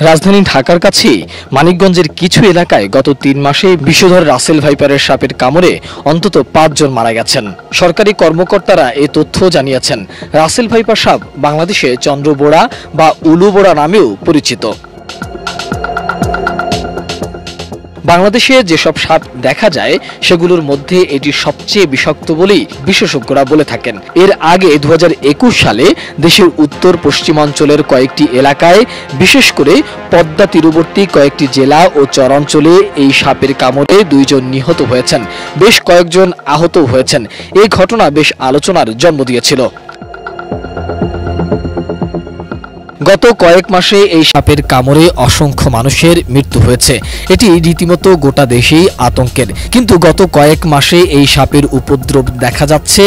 রাজধানী ঢাকার কাছে মানিকগঞ্জের কিছু এলাকায় গত ৩ মাসে বিষধর রাসেল ভাইপারের সাপের কামড়ে অন্তত ৫ জন মারা গেছেন। সরকারি কর্মকর্তারা এ তথ্য জানিয়েছেন। রাসেল ভাইপার সাপ বাংলাদেশে চন্দ্রবোড়া বা উলুবোড়া নামেও পরিচিত। বাংলাদেশে যেসব সাপ দেখা যায় সেগুলোর মধ্যে এটি সবচেয়ে বিষাক্ত বলেই বিশেষজ্ঞরা বলে থাকেন। এর আগে ২০২১ সালে দেশের উত্তর পশ্চিমাঞ্চলের কয়েকটি এলাকায়, বিশেষ করে পদ্মা তীরবর্তী কয়েকটি জেলা ও চরাঞ্চলে এই সাপের কামড়ে ২ জন নিহত হয়েছেন, বেশ কয়েকজন আহত হয়েছেন। এই ঘটনা বেশ আলোচনার জন্ম দিয়েছিল। গত কয়েক মাসে এই সাপের কামড়ে অসংখ্য মানুষের মৃত্যু হয়েছে। এটি রীতিমতো গোটা দেশেই আতঙ্কের। কিন্তু গত কয়েক মাসে এই সাপের উপদ্রব দেখা যাচ্ছে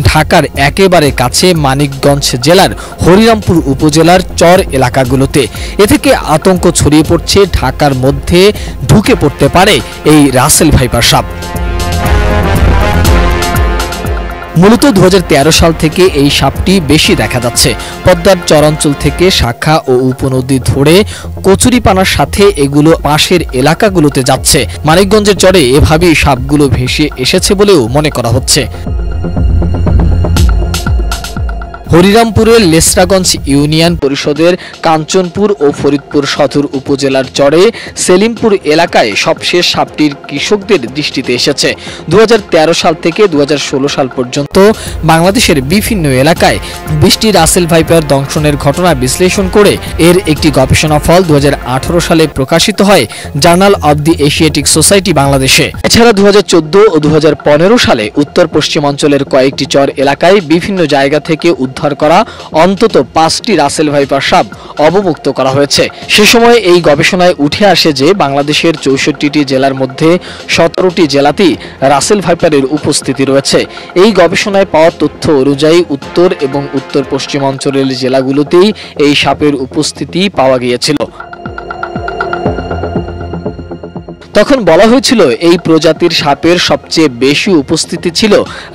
ঢাকার একেবারে কাছে মানিকগঞ্জ জেলার হরিরামপুর উপজেলার চর এলাকাগুলোতে। এ থেকে আতঙ্ক ছড়িয়ে পড়ছে ঢাকার মধ্যে ঢুকে পড়তে পারে এই রাসেল ভাইপার সাপ। মূলত ২০১৩ সাল থেকে এই সাপটি বেশি দেখা যাচ্ছে। পদ্মার চরাঞ্চল থেকে শাখা ও উপনদী ধরে কচুরিপানার সাথে এগুলো পাশের এলাকাগুলোতে যাচ্ছে। মানিকগঞ্জের চরে এভাবেই সাপগুলো ভেসে এসেছে বলেও মনে করা হচ্ছে। হরিরামপুরের লেসরাগঞ্জ ইউনিয়ন পরিষদের কাঞ্চনপুর ও ফরিদপুর সদর উপজেলার চরে সেলিমপুর এলাকায় সবশেষ সাপটির কৃষকদের দৃষ্টিতে এসেছে। ২০১৩ সাল থেকে ২০১৬ সাল পর্যন্ত বাংলাদেশের বিভিন্ন এলাকায় ২০টি রাসেল ভাইপার দংশনের ঘটনা বিশ্লেষণ করে এর একটি গবেষণা ফল ২০১৮ সালে প্রকাশিত হয় journal of the Asiatic society বাংলাদেশে। এছাড়া ২০১৪ ও ২০১৫ সালে উত্তর পশ্চিমাঞ্চলের কয়েকটি চর এলাকায় বিভিন্ন জায়গা থেকে উদ্ধার করা অন্তত ৫টি রাসেল ভাইপার সাপ অবমুক্ত করা হয়েছে। সে সময় এই গবেষণায় উঠে আসে যে বাংলাদেশের ৬৪টি জেলার মধ্যে ১৭টি জেলাতেই রাসেল ভাইপারের উপস্থিতি রয়েছে। এই গবেষণায় পাওয়া তথ্য অনুযায়ী উত্তর এবং উত্তর পশ্চিমাঞ্চলের জেলাগুলোতেই এই সাপের উপস্থিতি পাওয়া গিয়েছিল। তখন বলা হয়েছিল এই প্রজাতির সাপের সবচেয়ে বেশি উপস্থিতি ছিল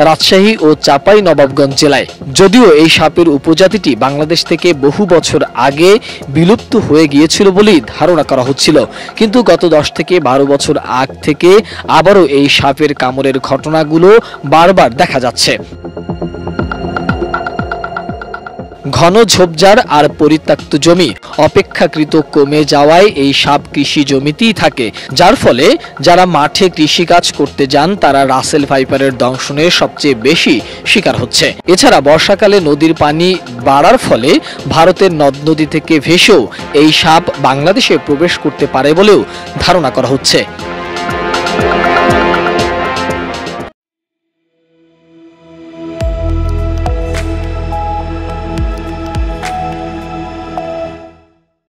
রাজশাহী ও চাঁপাইনবাবগঞ্জ জেলায়। যদিও এই সাপের উপজাতিটি বাংলাদেশ থেকে বহু বছর আগে বিলুপ্ত হয়ে গিয়েছিল বলেই ধারণা করা হচ্ছিল, কিন্তু গত ১০ থেকে ১২ বছর আগ থেকে আবারও এই সাপের কামড়ের ঘটনাগুলো বারবার দেখা যাচ্ছে। ঘন ঝোপঝাড় আর পরিত্যক্ত জমি অপেক্ষাকৃত কমে যাওয়ায় এই সাপ কৃষি জমিতেই থাকে, যার ফলে যারা মাঠে কৃষিকাজ করতে যান তারা রাসেল ভাইপারের দংশনের সবচেয়ে বেশি শিকার হচ্ছে। এছাড়া বর্ষাকালে নদীর পানি বাড়ার ফলে ভারতের নদ নদী থেকে ভেসেও এই সাপ বাংলাদেশে প্রবেশ করতে পারে বলেও ধারণা করা হচ্ছে।